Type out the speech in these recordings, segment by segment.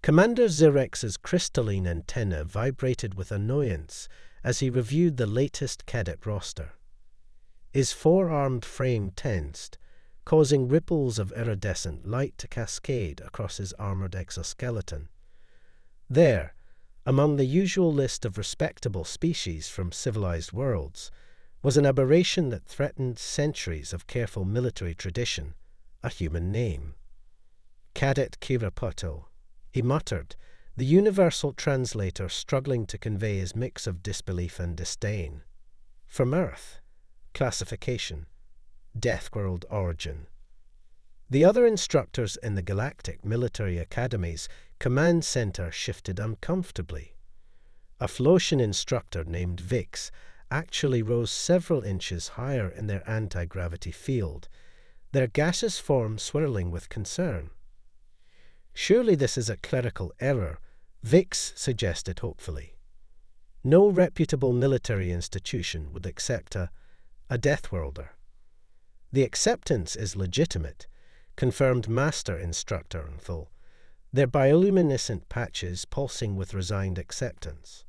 Commander Zirex's crystalline antenna vibrated with annoyance as he reviewed the latest cadet roster. His four-armed frame tensed, causing ripples of iridescent light to cascade across his armored exoskeleton. There, among the usual list of respectable species from civilized worlds, was an aberration that threatened centuries of careful military tradition, a human name. Cadet Kirapoto, he muttered, the universal translator struggling to convey his mix of disbelief and disdain. From Earth. Classification. Deathworld origin. The other instructors in the Galactic Military Academy's command center shifted uncomfortably. A Flotian instructor named Vix actually rose several inches higher in their anti-gravity field, their gaseous form swirling with concern. Surely this is a clerical error, Vix suggested hopefully. No reputable military institution would accept a Deathworlder. The acceptance is legitimate, confirmed Master Instructor Unthal, their bioluminescent patches pulsing with resigned acceptance.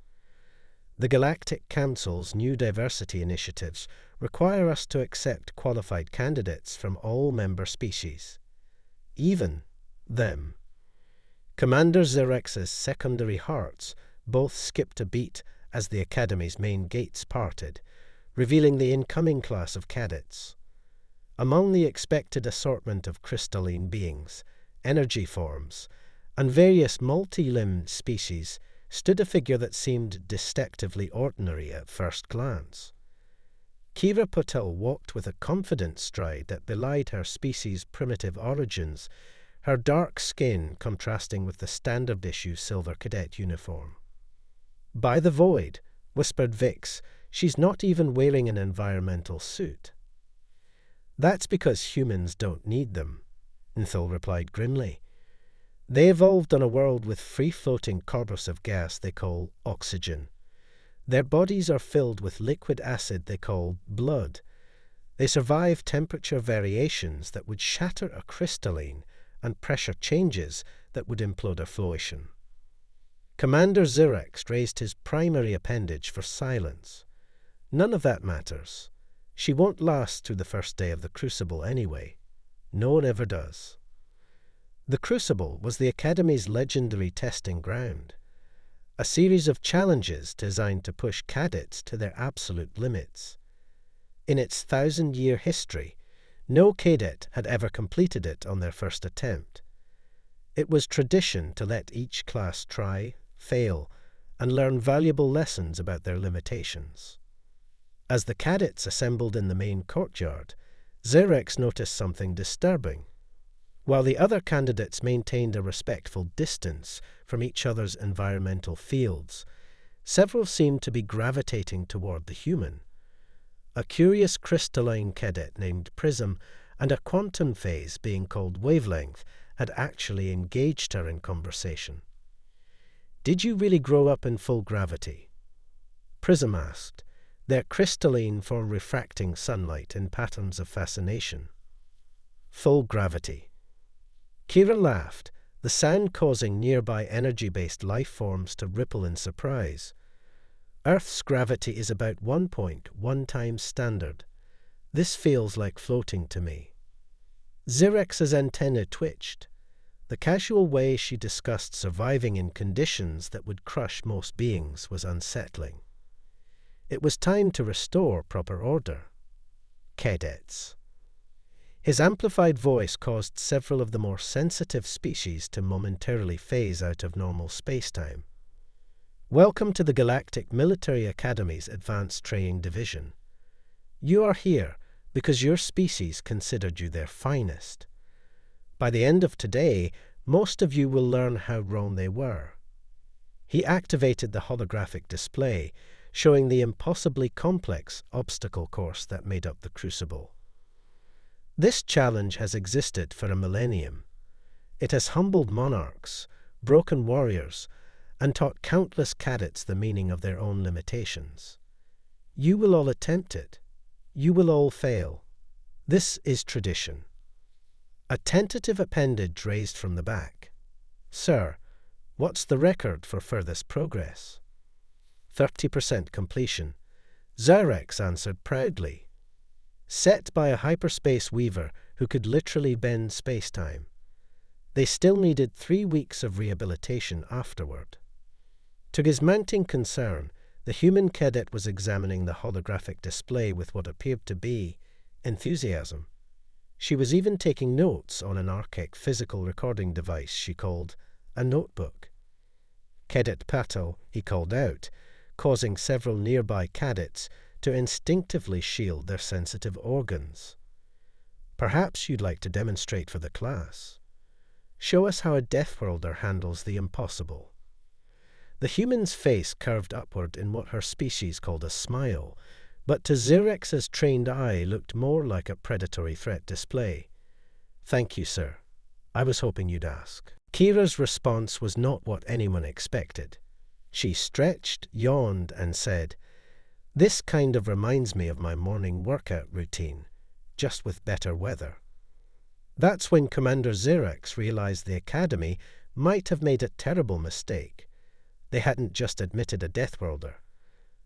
The Galactic Council's new diversity initiatives require us to accept qualified candidates from all member species. Even them. Commander Zirex's secondary hearts both skipped a beat as the Academy's main gates parted, revealing the incoming class of cadets. Among the expected assortment of crystalline beings, energy forms, and various multi-limbed species stood a figure that seemed deceptively ordinary at first glance. Kira Patel walked with a confident stride that belied her species' primitive origins, her dark skin contrasting with the standard-issue silver cadet uniform. "By the void," whispered Vix, "she's not even wearing an environmental suit." "That's because humans don't need them," Nthal replied grimly. "They evolved on a world with free-floating corpuscle gas they call oxygen. Their bodies are filled with liquid acid they call blood. They survive temperature variations that would shatter a crystalline and pressure changes that would implode a Flotian." Commander Zirex raised his primary appendage for silence. "None of that matters. She won't last through the first day of the Crucible anyway. No one ever does." The Crucible was the Academy's legendary testing ground, a series of challenges designed to push cadets to their absolute limits. In its 1,000-year history, no cadet had ever completed it on their first attempt. It was tradition to let each class try, fail, and learn valuable lessons about their limitations. As the cadets assembled in the main courtyard, Zirex noticed something disturbing. While the other candidates maintained a respectful distance from each other's environmental fields, several seemed to be gravitating toward the human. A curious crystalline cadet named Prism and a quantum phase being called Wavelength had actually engaged her in conversation. "Did you really grow up in full gravity?" Prism asked, their crystalline form refracting sunlight in patterns of fascination. "Full gravity." Kira laughed, the sound causing nearby energy-based life forms to ripple in surprise. "Earth's gravity is about 1.1 times standard. This feels like floating to me." Zirex's antenna twitched. The casual way she discussed surviving in conditions that would crush most beings was unsettling. It was time to restore proper order. "Cadets." His amplified voice caused several of the more sensitive species to momentarily phase out of normal space-time. "Welcome to the Galactic Military Academy's Advanced Training Division. You are here because your species considered you their finest. By the end of today, most of you will learn how wrong they were." He activated the holographic display, showing the impossibly complex obstacle course that made up the Crucible. This challenge has existed for a millennium. It has humbled monarchs, broken warriors, and taught countless cadets the meaning of their own limitations. You will all attempt it. You will all fail. This is tradition. A tentative appendage raised from the back. "Sir, What's the record for furthest progress? 30% completion, Xerxes answered proudly. Set by a hyperspace weaver who could literally bend space-time. They still needed 3 weeks of rehabilitation afterward. To his mounting concern, the human cadet was examining the holographic display with what appeared to be enthusiasm. She was even taking notes on an archaic physical recording device she called a notebook. Cadet Patel, he called out, causing several nearby cadets to instinctively shield their sensitive organs. Perhaps you'd like to demonstrate for the class. Show us how a Deathworlder handles the impossible. The human's face curved upward in what her species called a smile, but to Xerxes' trained eye looked more like a predatory threat display. Thank you, sir. I was hoping you'd ask. Kira's response was not what anyone expected. She stretched, yawned, and said, "This kind of reminds me of my morning workout routine, just with better weather." That's when Commander Xerxes realized the Academy might have made a terrible mistake. They hadn't just admitted a Deathworlder.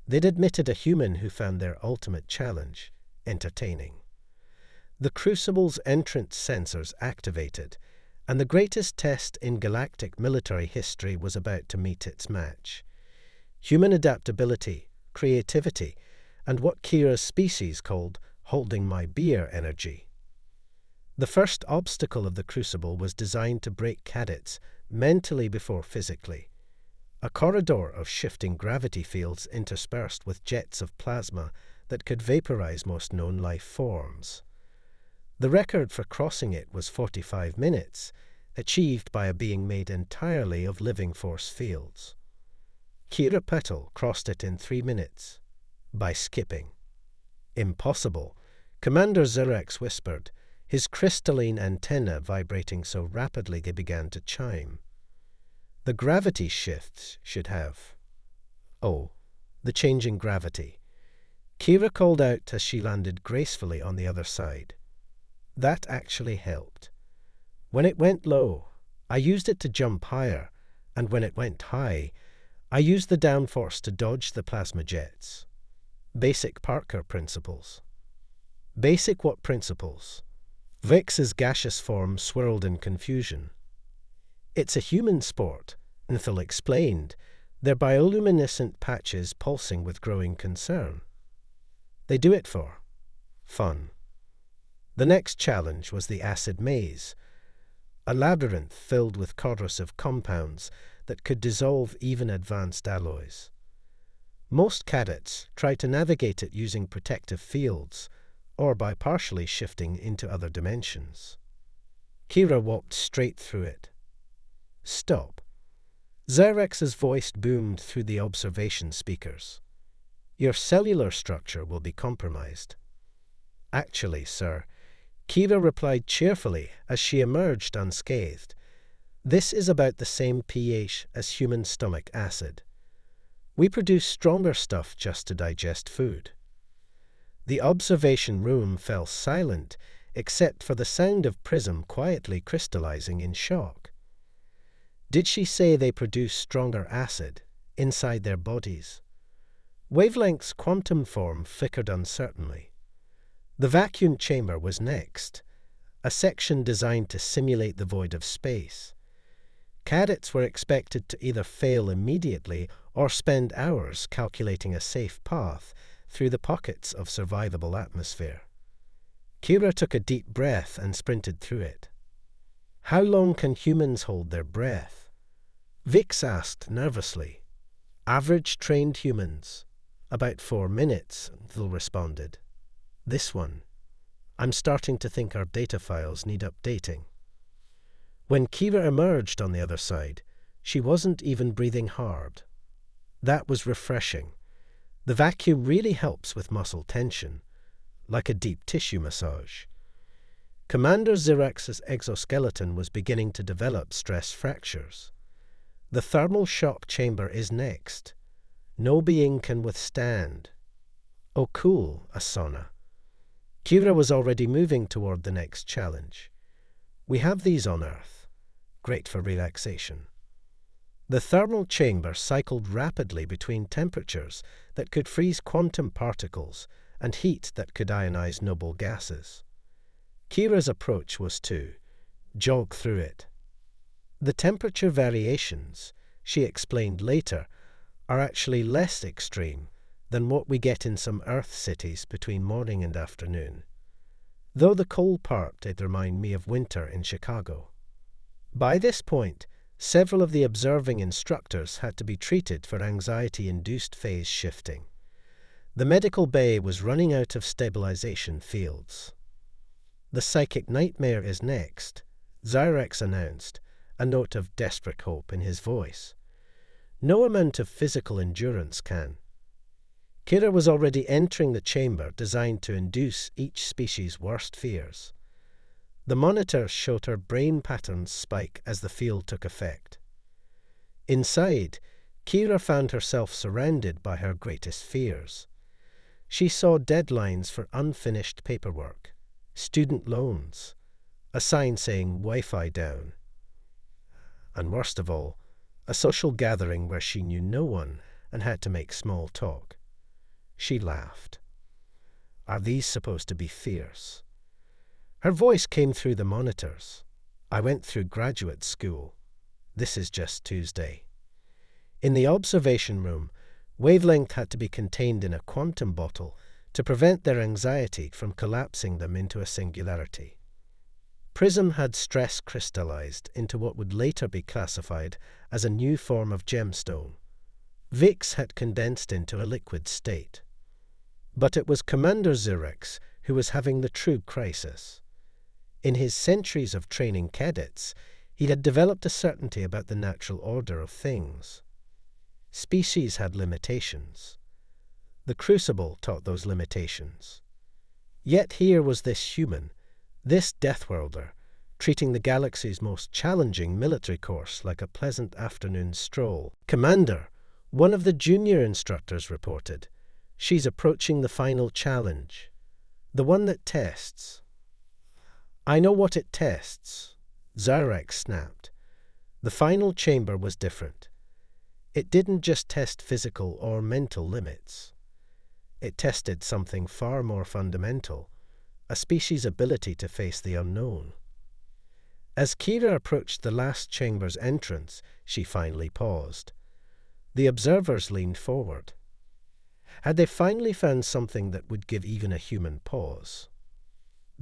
They'd admitted a human who found their ultimate challenge entertaining. The Crucible's entrance sensors activated, and the greatest test in galactic military history was about to meet its match. Human adaptability, creativity, and what Kira's species called holding my beer energy. The first obstacle of the Crucible was designed to break cadets mentally before physically. A corridor of shifting gravity fields interspersed with jets of plasma that could vaporize most known life forms. The record for crossing it was 45 minutes, achieved by a being made entirely of living force fields. Kira Petal crossed it in 3 minutes, by skipping. Impossible, Commander Xerxes whispered, his crystalline antennae vibrating so rapidly they began to chime. The gravity shifts should have. Oh, the changing gravity. Kira called out as she landed gracefully on the other side. That actually helped. When it went low, I used it to jump higher, and when it went high, I used the downforce to dodge the plasma jets. Basic Parker principles. Basic what principles? Vix's gaseous form swirled in confusion. It's a human sport, Nthal explained, their bioluminescent patches pulsing with growing concern. They do it for fun. The next challenge was the acid maze, a labyrinth filled with corrosive compounds that could dissolve even advanced alloys. Most cadets try to navigate it using protective fields, or by partially shifting into other dimensions. Kira walked straight through it. Stop. Xerxes' voice boomed through the observation speakers. Your cellular structure will be compromised. Actually, sir, Kira replied cheerfully as she emerged unscathed. This is about the same pH as human stomach acid. We produce stronger stuff just to digest food. The observation room fell silent, except for the sound of Prism quietly crystallizing in shock. Did she say they produce stronger acid inside their bodies? Wavelength's quantum form flickered uncertainly. The vacuum chamber was next, a section designed to simulate the void of space. Cadets were expected to either fail immediately or spend hours calculating a safe path through the pockets of survivable atmosphere. Kira took a deep breath and sprinted through it. How long can humans hold their breath? Vix asked nervously. Average trained humans. About 4 minutes, Thil responded. This one. I'm starting to think our data files need updating. When Kira emerged on the other side, she wasn't even breathing hard. That was refreshing. The vacuum really helps with muscle tension, like a deep tissue massage. Commander Xerxes' exoskeleton was beginning to develop stress fractures. The thermal shock chamber is next. No being can withstand. Oh cool, a sauna. Kira was already moving toward the next challenge. We have these on Earth. Great for relaxation. The thermal chamber cycled rapidly between temperatures that could freeze quantum particles and heat that could ionize noble gases. Kira's approach was to jog through it. The temperature variations, she explained later, are actually less extreme than what we get in some Earth cities between morning and afternoon, though the cold part did remind me of winter in Chicago. By this point, several of the observing instructors had to be treated for anxiety-induced phase shifting. The medical bay was running out of stabilization fields. "The psychic nightmare is next," Zyrex announced, a note of desperate hope in his voice. "No amount of physical endurance can." Kira was already entering the chamber designed to induce each species' worst fears. The monitor showed her brain patterns spike as the field took effect. Inside, Kira found herself surrounded by her greatest fears. She saw deadlines for unfinished paperwork, student loans, a sign saying Wi-Fi down, and worst of all, a social gathering where she knew no one and had to make small talk. She laughed. Are these supposed to be fears? Her voice came through the monitors. I went through graduate school. This is just Tuesday. In the observation room, wavelength had to be contained in a quantum bottle to prevent their anxiety from collapsing them into a singularity. Prism had stress crystallized into what would later be classified as a new form of gemstone. VIX had condensed into a liquid state. But it was Commander Zyrex who was having the true crisis. In his centuries of training cadets, he had developed a certainty about the natural order of things. Species had limitations. The Crucible taught those limitations. Yet here was this human, this Deathworlder, treating the galaxy's most challenging military course like a pleasant afternoon stroll. "Commander," one of the junior instructors reported, "she's approaching the final challenge. The one that tests." "I know what it tests," Zyrex snapped. The final chamber was different. It didn't just test physical or mental limits. It tested something far more fundamental, a species' ability to face the unknown. As Kira approached the last chamber's entrance, she finally paused. The observers leaned forward. Had they finally found something that would give even a human pause?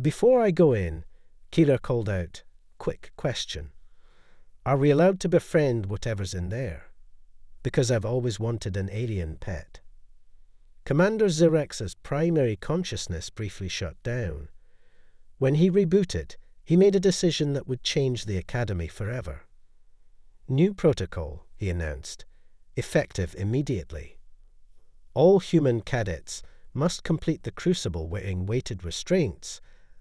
"Before I go in," Kira called out, "Quick question. Are we allowed to befriend whatever's in there? Because I've always wanted an alien pet." Commander Zyrex's primary consciousness briefly shut down. When he rebooted, he made a decision that would change the Academy forever. "New protocol," he announced, "effective immediately. All human cadets must complete the Crucible wearing weighted restraints,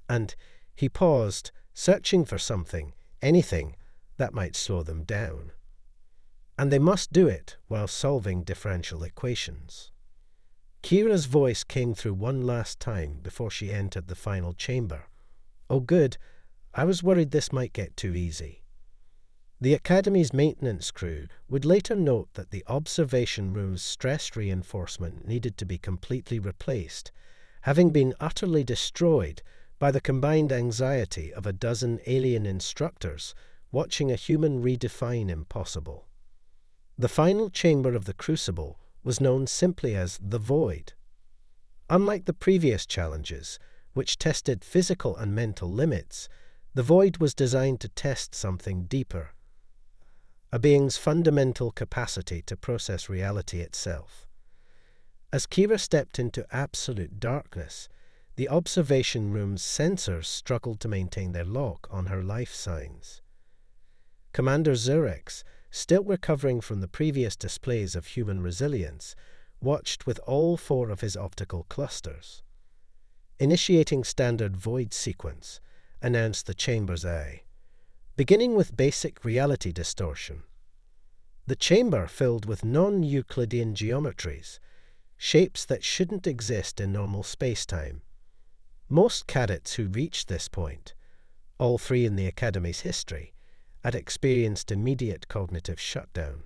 and," he paused, searching for something, anything, that might slow them down. "And they must do it while solving differential equations." Kira's voice came through one last time before she entered the final chamber. "Oh good, I was worried this might get too easy." The Academy's maintenance crew would later note that the observation room's stress reinforcement needed to be completely replaced, having been utterly destroyed by the combined anxiety of a dozen alien instructors watching a human redefine impossible. The final chamber of the Crucible was known simply as the Void. Unlike the previous challenges, which tested physical and mental limits, the Void was designed to test something deeper, a being's fundamental capacity to process reality itself. As Kira stepped into absolute darkness, the observation room's sensors struggled to maintain their lock on her life signs. Commander Zyrex, still recovering from the previous displays of human resilience, watched with all four of his optical clusters. Initiating standard void sequence, announced the chamber's eye, beginning with basic reality distortion. The chamber filled with non-Euclidean geometries, shapes that shouldn't exist in normal space-time. Most cadets who reached this point, all three in the Academy's history, had experienced immediate cognitive shutdown.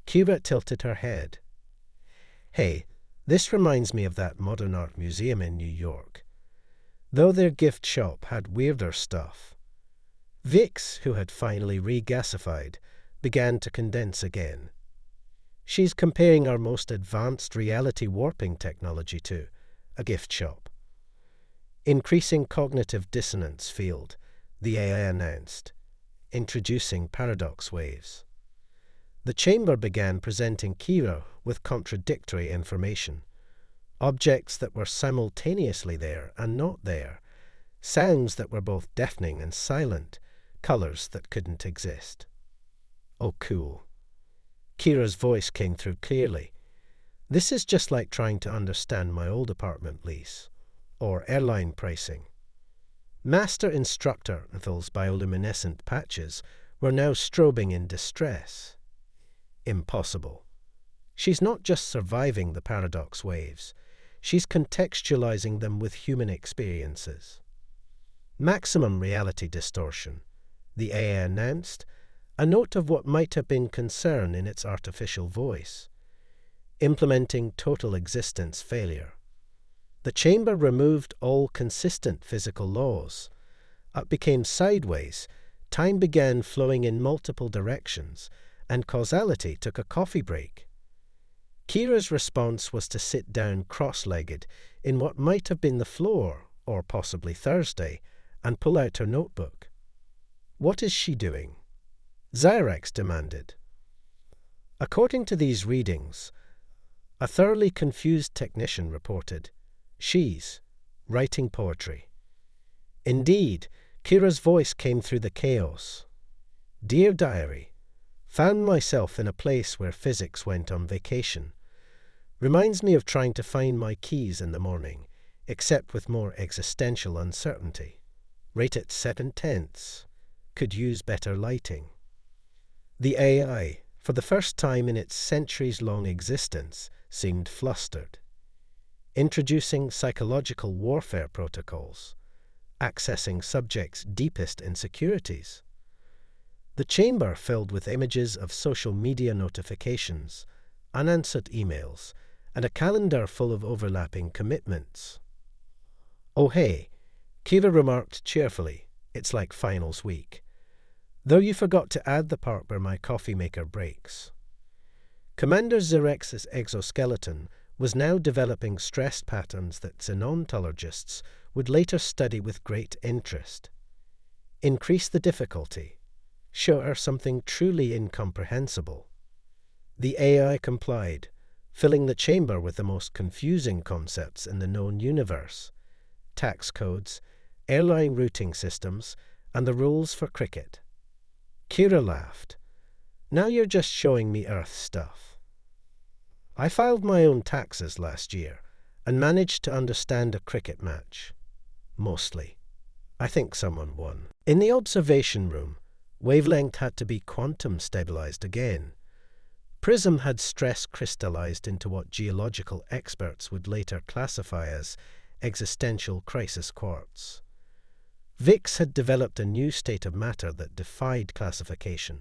Kira tilted her head. Hey, this reminds me of that modern art museum in New York. Though their gift shop had weirder stuff. Vix, who had finally regasified, began to condense again. She's comparing our most advanced reality warping technology to a gift shop. Increasing cognitive dissonance field, the AI announced, introducing paradox waves. The chamber began presenting Kira with contradictory information. Objects that were simultaneously there and not there. Sounds that were both deafening and silent. Colors that couldn't exist. Oh, cool. Kira's voice came through clearly. This is just like trying to understand my old apartment lease. Or airline pricing. Master Instructor Ethel's bioluminescent patches were now strobing in distress. Impossible. She's not just surviving the paradox waves. She's contextualizing them with human experiences. Maximum reality distortion, the AI announced, a note of what might have been concern in its artificial voice. Implementing total existence failure. The chamber removed all consistent physical laws. It became sideways. Time began flowing in multiple directions, and causality took a coffee break. Kira's response was to sit down cross-legged in what might have been the floor, or possibly Thursday, and pull out her notebook. What is she doing? Zyrex demanded. According to these readings, a thoroughly confused technician reported, she's writing poetry. Indeed, Kira's voice came through the chaos. Dear Diary, found myself in a place where physics went on vacation. Reminds me of trying to find my keys in the morning, except with more existential uncertainty. Rate it 7/10. Could use better lighting. The AI, for the first time in its centuries-long existence, seemed flustered. Introducing psychological warfare protocols. Accessing subjects' deepest insecurities. The chamber filled with images of social media notifications, unanswered emails, and a calendar full of overlapping commitments. Oh hey, Kira remarked cheerfully, it's like finals week. Though you forgot to add the part where my coffee maker breaks. Commander Zyrex's exoskeleton was now developing stress patterns that xenontologists would later study with great interest. Increase the difficulty. Show her something truly incomprehensible. The AI complied, filling the chamber with the most confusing concepts in the known universe. Tax codes, airline routing systems, and the rules for cricket. Kira laughed. Now you're just showing me Earth stuff. I filed my own taxes last year and managed to understand a cricket match. Mostly. I think someone won. In the observation room, wavelength had to be quantum stabilized again. Prism had stress crystallized into what geological experts would later classify as existential crisis quartz. Vix had developed a new state of matter that defied classification.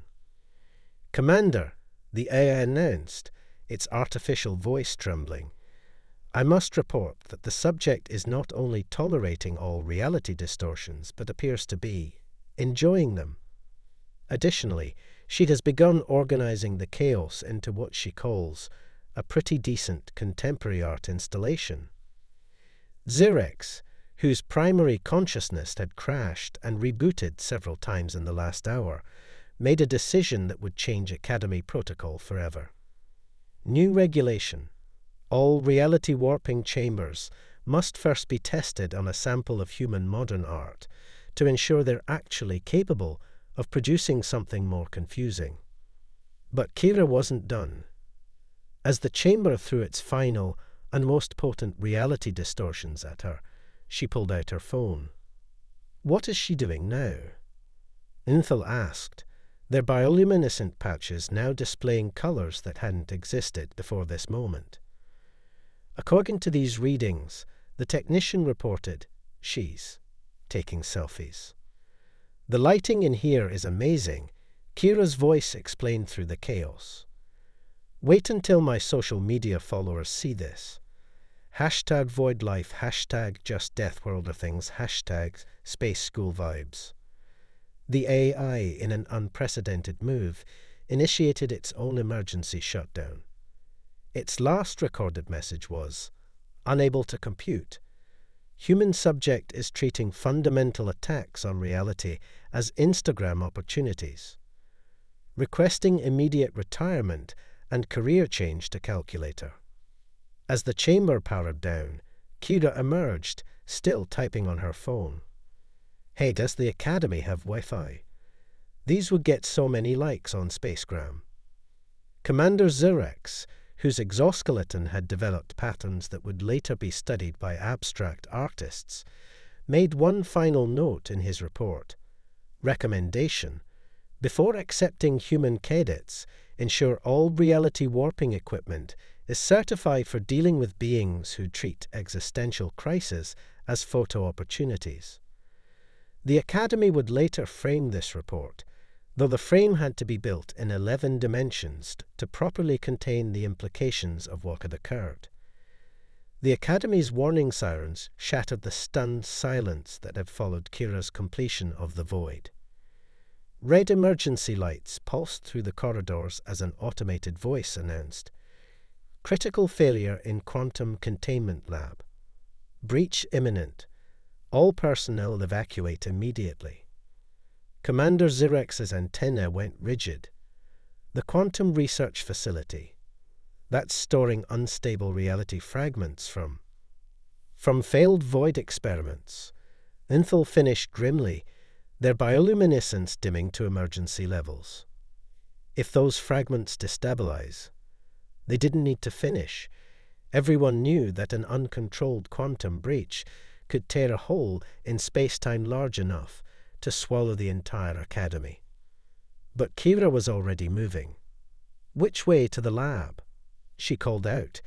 Commander, the AI announced, its artificial voice trembling, I must report that the subject is not only tolerating all reality distortions, but appears to be enjoying them. Additionally, she has begun organizing the chaos into what she calls a pretty decent contemporary art installation. Zyrex, whose primary consciousness had crashed and rebooted several times in the last hour, made a decision that would change Academy protocol forever. New regulation. All reality warping chambers must first be tested on a sample of human modern art to ensure they're actually capable of producing something more confusing. But Kira wasn't done. As the chamber threw its final and most potent reality distortions at her, she pulled out her phone. What is she doing now? Inthel asked, their bioluminescent patches now displaying colors that hadn't existed before this moment. According to these readings, the technician reported, she's taking selfies. The lighting in here is amazing, Kira's voice explained through the chaos. Wait until my social media followers see this. Hashtag void life, hashtag just Deathworlder things, hashtag space school vibes. The AI, in an unprecedented move, initiated its own emergency shutdown. Its last recorded message was, "Unable to compute. Human subject is treating fundamental attacks on reality as Instagram opportunities. Requesting immediate retirement and career change to calculator." As the chamber powered down, Kira emerged, still typing on her phone. "Hey, does the Academy have Wi-Fi? These would get so many likes on Spacegram." Commander Zirex, whose exoskeleton had developed patterns that would later be studied by abstract artists, made one final note in his report. Recommendation: before accepting human cadets, ensure all reality warping equipment is certified for dealing with beings who treat existential crises as photo opportunities. The Academy would later frame this report, though the frame had to be built in 11 dimensions to properly contain the implications of what had occurred. The Academy's warning sirens shattered the stunned silence that had followed Kira's completion of the void. Red emergency lights pulsed through the corridors as an automated voice announced, "Critical failure in quantum containment lab. Breach imminent. All personnel evacuate immediately." Commander Zirex's antenna went rigid. The quantum research facility. That's storing unstable reality fragments from failed void experiments. Inthal finished grimly, their bioluminescence dimming to emergency levels. If those fragments destabilize, they didn't need to finish. Everyone knew that an uncontrolled quantum breach could tear a hole in space-time large enough to swallow the entire Academy. But Kira was already moving. "Which way to the lab?" she called out,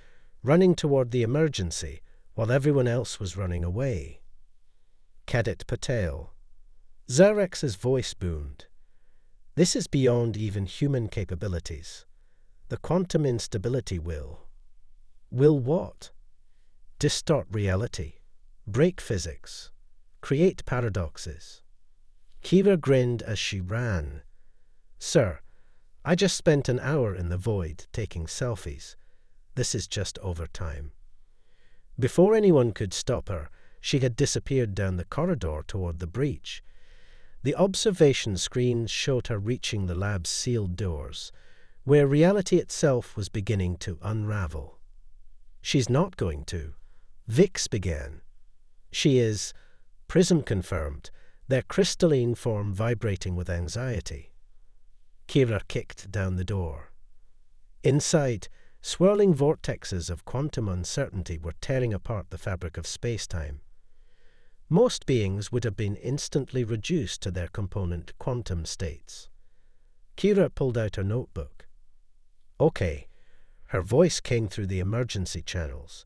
running toward the emergency while everyone else was running away. "Cadet Patel." Zirex's voice boomed. "This is beyond even human capabilities. The quantum instability will." "Will what?" "Distort reality, break physics, create paradoxes." Kira grinned as she ran. "Sir, I just spent an hour in the void taking selfies. This is just overtime." Before anyone could stop her, she had disappeared down the corridor toward the breach. The observation screens showed her reaching the lab's sealed doors, where reality itself was beginning to unravel. "She's not going to." Vix began. "She is. Prism confirmed, their crystalline form vibrating with anxiety." Kira kicked down the door. Inside, swirling vortexes of quantum uncertainty were tearing apart the fabric of space-time. Most beings would have been instantly reduced to their component quantum states. Kira pulled out her notebook. "Okay." Her voice came through the emergency channels.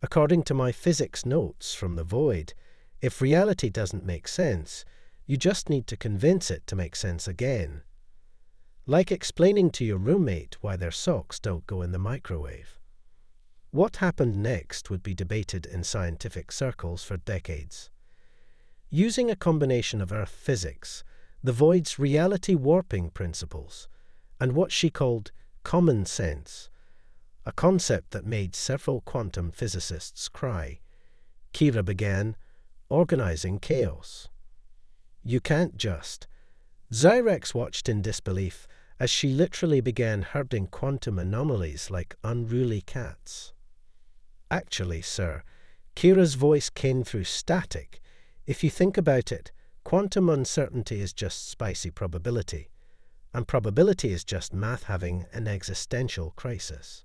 "According to my physics notes from the void, if reality doesn't make sense, you just need to convince it to make sense again. Like explaining to your roommate why their socks don't go in the microwave." What happened next would be debated in scientific circles for decades. Using a combination of Earth physics, the void's reality warping principles, and what she called common sense, a concept that made several quantum physicists cry, Kira began organizing chaos. "You can't just." Zyrex watched in disbelief as she literally began herding quantum anomalies like unruly cats. "Actually, sir," Kira's voice came through static. "If you think about it, quantum uncertainty is just spicy probability, and probability is just math having an existential crisis."